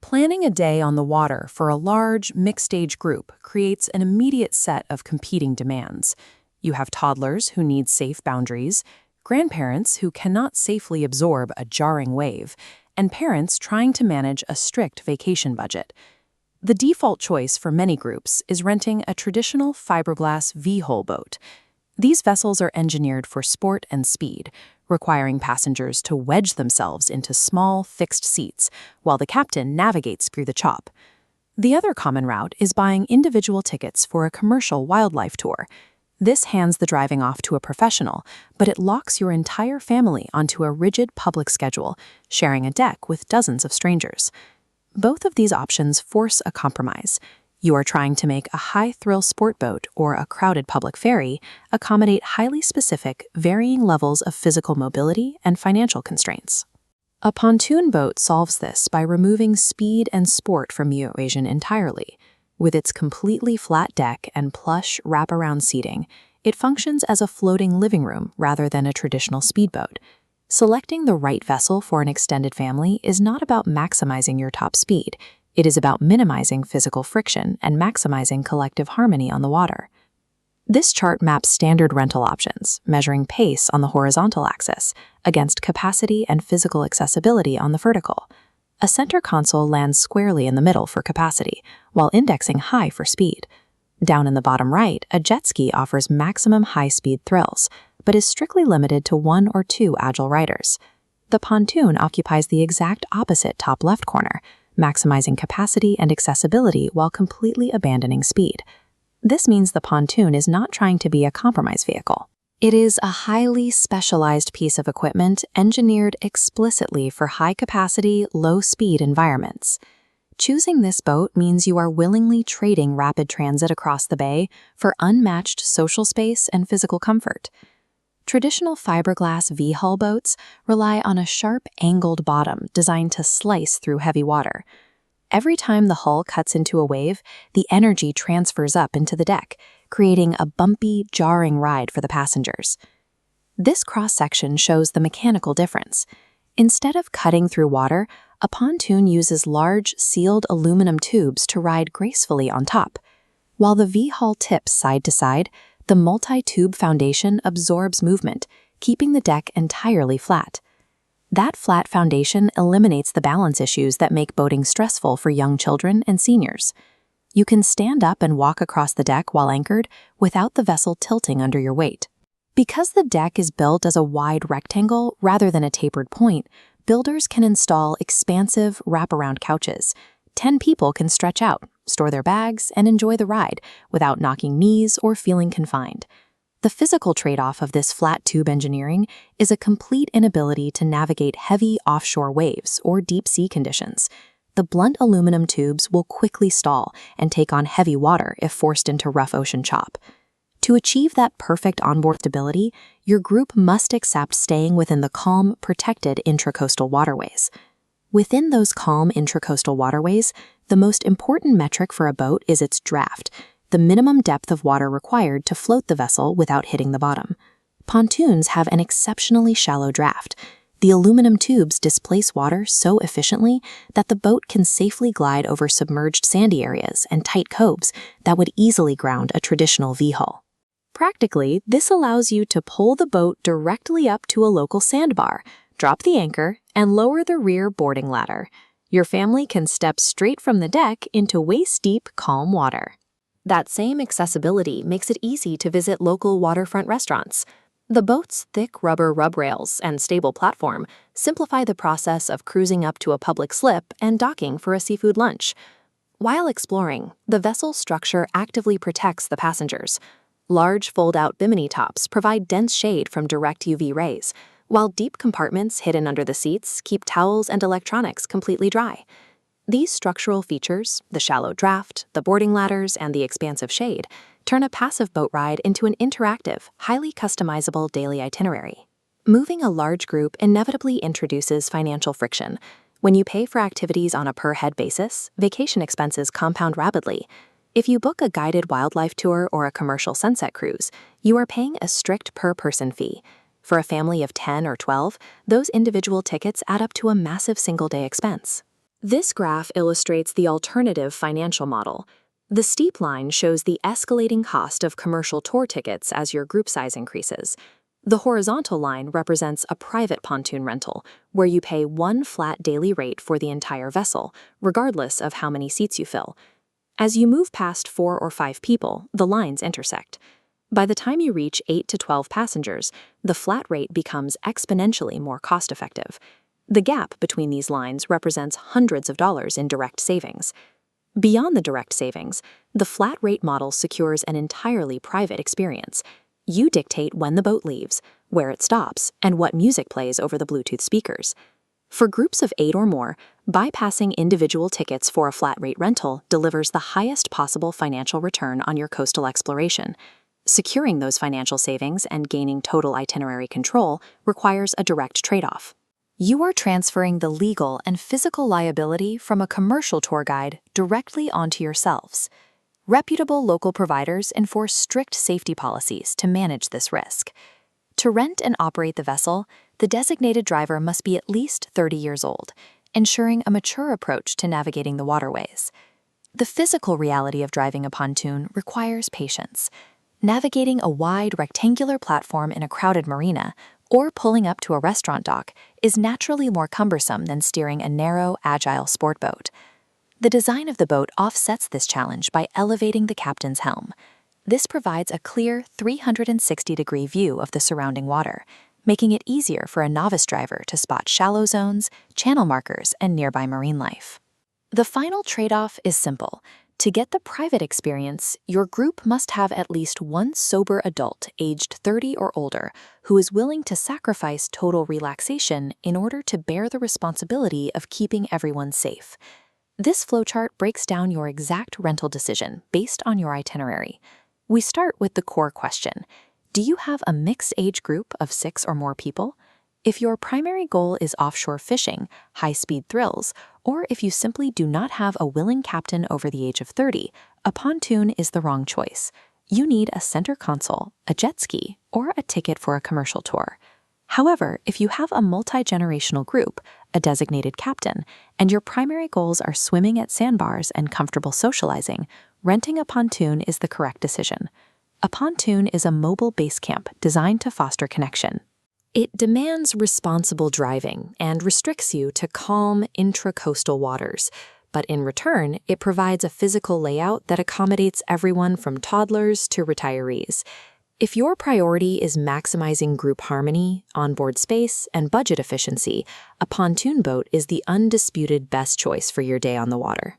Planning a day on the water for a large, mixed-age group creates an immediate set of competing demands. You have toddlers who need safe boundaries, grandparents who cannot safely absorb a jarring wave, and parents trying to manage a strict vacation budget. The default choice for many groups is renting a traditional fiberglass V-hull boat. These vessels are engineered for sport and speed, requiring passengers to wedge themselves into small, fixed seats while the captain navigates through the chop. The other common route is buying individual tickets for a commercial wildlife tour. This hands the driving off to a professional, but it locks your entire family onto a rigid public schedule, sharing a deck with dozens of strangers. Both of these options force a compromise. You are trying to make a high-thrill sport boat or a crowded public ferry accommodate highly specific, varying levels of physical mobility and financial constraints. A pontoon boat solves this by removing speed and sport from the equation entirely. With its completely flat deck and plush wraparound seating, it functions as a floating living room rather than a traditional speedboat. Selecting the right vessel for an extended family is not about maximizing your top speed. It is about minimizing physical friction and maximizing collective harmony on the water. This chart maps standard rental options, measuring pace on the horizontal axis against capacity and physical accessibility on the vertical. A center console lands squarely in the middle for capacity, while indexing high for speed. Down in the bottom right, a jet ski offers maximum high-speed thrills, but is strictly limited to 1 or 2 agile riders. The pontoon occupies the exact opposite top left corner, maximizing capacity and accessibility while completely abandoning speed. This means the pontoon is not trying to be a compromise vehicle. It is a highly specialized piece of equipment engineered explicitly for high-capacity, low-speed environments. Choosing this boat means you are willingly trading rapid transit across the bay for unmatched social space and physical comfort. Traditional fiberglass V-hull boats rely on a sharp, angled bottom designed to slice through heavy water. Every time the hull cuts into a wave, the energy transfers up into the deck, creating a bumpy, jarring ride for the passengers. This cross-section shows the mechanical difference. Instead of cutting through water, a pontoon uses large, sealed aluminum tubes to ride gracefully on top. While the V-hull tips side to side, the multi-tube foundation absorbs movement, keeping the deck entirely flat. That flat foundation eliminates the balance issues that make boating stressful for young children and seniors. You can stand up and walk across the deck while anchored without the vessel tilting under your weight. Because the deck is built as a wide rectangle rather than a tapered point, builders can install expansive wraparound couches. 10 people can stretch out, store their bags, and enjoy the ride without knocking knees or feeling confined. The physical trade-off of this flat tube engineering is a complete inability to navigate heavy offshore waves or deep-sea conditions. The blunt aluminum tubes will quickly stall and take on heavy water if forced into rough ocean chop. To achieve that perfect onboard stability, your group must accept staying within the calm, protected intracoastal waterways. Within those calm intracoastal waterways, the most important metric for a boat is its draft, the minimum depth of water required to float the vessel without hitting the bottom. Pontoons have an exceptionally shallow draft. The aluminum tubes displace water so efficiently that the boat can safely glide over submerged sandy areas and tight coves that would easily ground a traditional V-hull. Practically, this allows you to pull the boat directly up to a local sandbar, drop the anchor, and lower the rear boarding ladder. Your family can step straight from the deck into waist-deep, calm water. That same accessibility makes it easy to visit local waterfront restaurants. The boat's thick rubber rub rails and stable platform simplify the process of cruising up to a public slip and docking for a seafood lunch. While exploring, the vessel's structure actively protects the passengers. Large fold-out bimini tops provide dense shade from direct UV rays, while deep compartments hidden under the seats keep towels and electronics completely dry. These structural features, the shallow draft, the boarding ladders, and the expansive shade, turn a passive boat ride into an interactive, highly customizable daily itinerary. Moving a large group inevitably introduces financial friction. When you pay for activities on a per-head basis, vacation expenses compound rapidly. If you book a guided wildlife tour or a commercial sunset cruise, you are paying a strict per-person fee. For a family of 10 or 12, those individual tickets add up to a massive single-day expense. This graph illustrates the alternative financial model. The steep line shows the escalating cost of commercial tour tickets as your group size increases. The horizontal line represents a private pontoon rental, where you pay one flat daily rate for the entire vessel, regardless of how many seats you fill. As you move past 4 or 5 people, the lines intersect. By the time you reach 8 to 12 passengers, the flat rate becomes exponentially more cost-effective. The gap between these lines represents hundreds of dollars in direct savings. Beyond the direct savings, the flat rate model secures an entirely private experience. You dictate when the boat leaves, where it stops, and what music plays over the Bluetooth speakers. For groups of 8 or more, bypassing individual tickets for a flat rate rental delivers the highest possible financial return on your coastal exploration. Securing those financial savings and gaining total itinerary control requires a direct trade-off. You are transferring the legal and physical liability from a commercial tour guide directly onto yourselves. Reputable local providers enforce strict safety policies to manage this risk. To rent and operate the vessel, the designated driver must be at least 30 years old, ensuring a mature approach to navigating the waterways. The physical reality of driving a pontoon requires patience. Navigating a wide rectangular platform in a crowded marina or pulling up to a restaurant dock is naturally more cumbersome than steering a narrow, agile sport boat. The design of the boat offsets this challenge by elevating the captain's helm. This provides a clear 360-degree view of the surrounding water, making it easier for a novice driver to spot shallow zones, channel markers, and nearby marine life. The final trade-off is simple. To get the private experience, your group must have at least one sober adult aged 30 or older who is willing to sacrifice total relaxation in order to bear the responsibility of keeping everyone safe. This flowchart breaks down your exact rental decision based on your itinerary. We start with the core question. Do you have a mixed age group of 6 or more people? If your primary goal is offshore fishing, high-speed thrills, or if you simply do not have a willing captain over the age of 30, a pontoon is the wrong choice. You need a center console, a jet ski, or a ticket for a commercial tour. However, if you have a multi-generational group, a designated captain, and your primary goals are swimming at sandbars and comfortable socializing, renting a pontoon is the correct decision. A pontoon is a mobile base camp designed to foster connection. It demands responsible driving and restricts you to calm, intracoastal waters, but in return, it provides a physical layout that accommodates everyone from toddlers to retirees. If your priority is maximizing group harmony, onboard space, and budget efficiency, a pontoon boat is the undisputed best choice for your day on the water.